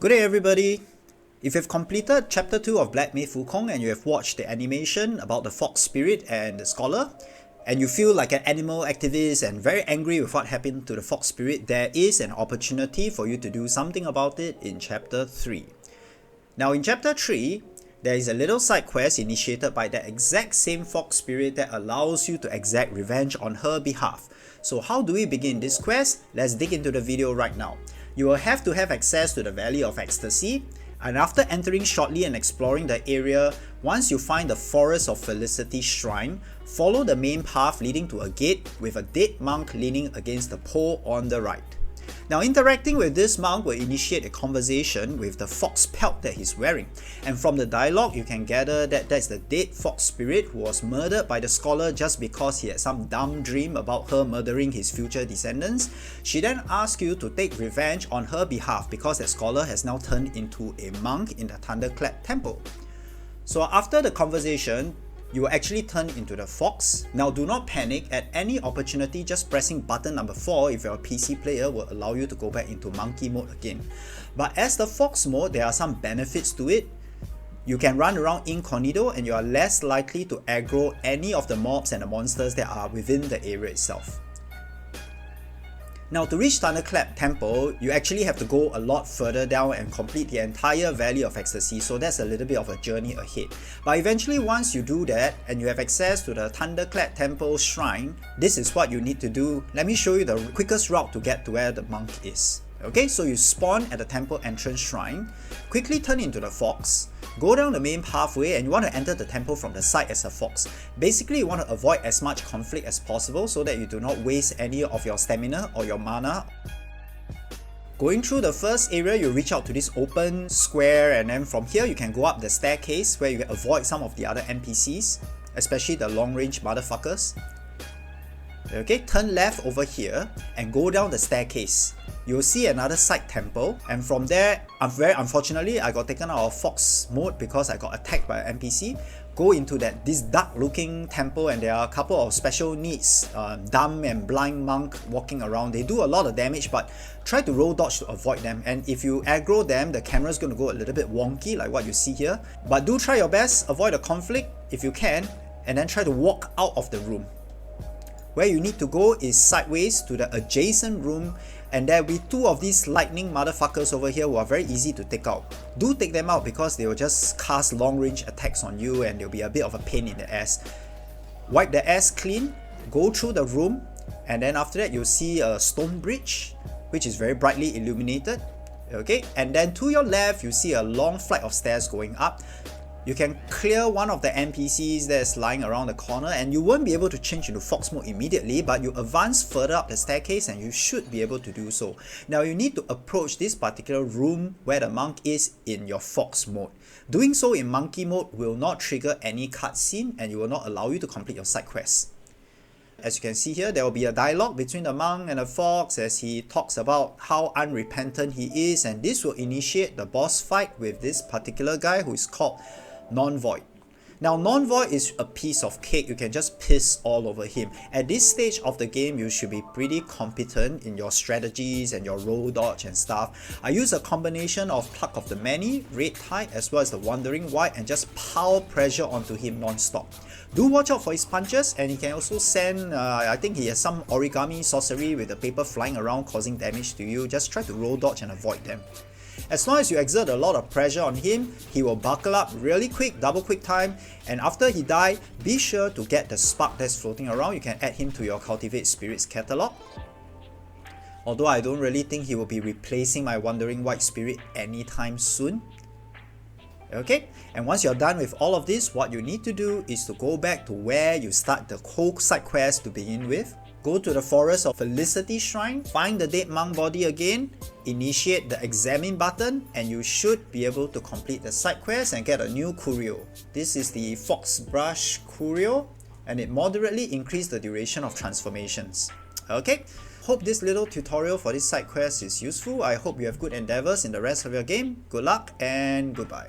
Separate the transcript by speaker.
Speaker 1: Good day everybody! If you've completed chapter 2 of Black Myth Wukong and you have watched the animation about the fox spirit and the scholar, and you feel like an animal activist and very angry with what happened to the fox spirit, there is an opportunity for you to do something about it in chapter 3. Now in chapter 3, there is a little side quest initiated by the exact same fox spirit that allows you to exact revenge on her behalf. So how do we begin this quest? Let's dig into the video right now. You will have to have access to the Valley of Ecstasy, and after entering shortly and exploring the area, once you find the Forest of Felicity Shrine, follow the main path leading to a gate with a dead monk leaning against the pole on the right. Now interacting with this monk will initiate a conversation with the fox pelt that he's wearing, and from the dialogue you can gather that that's the dead fox spirit who was murdered by the scholar just because he had some dumb dream about her murdering his future descendants. She then asks you to take revenge on her behalf because the scholar has now turned into a monk in the Thunderclap Temple. So after the conversation, you will actually turn into the fox. Now do not panic. At any opportunity, just pressing button number 4 if you're a PC player will allow you to go back into monkey mode again. But as the fox mode, there are some benefits to it. You can run around incognito and you are less likely to aggro any of the mobs and the monsters that are within the area itself. Now to reach Thunderclap Temple, you actually have to go a lot further down and complete the entire Valley of Ecstasy, so that's a little bit of a journey ahead. But eventually once you do that and you have access to the Thunderclap Temple Shrine, this is what you need to do. Let me show you the quickest route to get to where the monk is. Okay, so you spawn at the temple entrance shrine, quickly turn into the fox, go down the main pathway, and you want to enter the temple from the side as a fox. Basically you want to avoid as much conflict as possible so that you do not waste any of your stamina or your mana. Going through the first area, you reach out to this open square, and then from here you can go up the staircase where you can avoid some of the other NPCs, especially the long range motherfuckers. Okay, turn left over here and go down the staircase. You'll see another side temple, and from there, very unfortunately, I got taken out of fox mode because I got attacked by an NPC. Go into this dark looking temple, and there are a couple of special needs, dumb and blind monk walking around. They do a lot of damage, but try to roll dodge to avoid them, and if you aggro them, the camera is going to go a little bit wonky like what you see here. But do try your best, avoid a conflict if you can, and then try to walk out of the room. Where you need to go is sideways to the adjacent room, and there will be 2 of these lightning motherfuckers over here who are very easy to take out. Do take them out because they will just cast long range attacks on you and they'll be a bit of a pain in the ass. Wipe the ass clean, go through the room, and then after that you'll see a stone bridge which is very brightly illuminated. Okay, and then to your left you see a long flight of stairs going up. You can clear one of the NPCs that's lying around the corner, and you won't be able to change into fox mode immediately, but you advance further up the staircase and you should be able to do so. Now you need to approach this particular room where the monk is in your fox mode. Doing so in monkey mode will not trigger any cutscene and it will not allow you to complete your side quest. As you can see here, there will be a dialogue between the monk and the fox as he talks about how unrepentant he is, and this will initiate the boss fight with this particular guy who is called Non-Void. Now Non-Void is a piece of cake. You can just piss all over him. At this stage of the game, you should be pretty competent in your strategies and your roll dodge and stuff. I use a combination of Pluck of the Many, Red Tide, as well as the Wandering White, and just pile pressure onto him non-stop. Do watch out for his punches, and he can also send, I think he has some origami sorcery with the paper flying around causing damage to you. Just try to roll dodge and avoid them. As long as you exert a lot of pressure on him, he will buckle up really quick, double quick time, and after he dies, be sure to get the spark that's floating around. You can add him to your Cultivate Spirits catalog. Although I don't really think he will be replacing my Wandering White Spirit anytime soon. Okay, and once you're done with all of this, what you need to do is to go back to where you start the whole side quest to begin with. Go to the Forest of Felicity Shrine, find the dead monk body again, initiate the examine button, and you should be able to complete the side quest and get a new curio. This is the Fox Brush curio, and it moderately increases the duration of transformations. Okay, hope this little tutorial for this side quest is useful. I hope you have good endeavors in the rest of your game. Good luck and goodbye.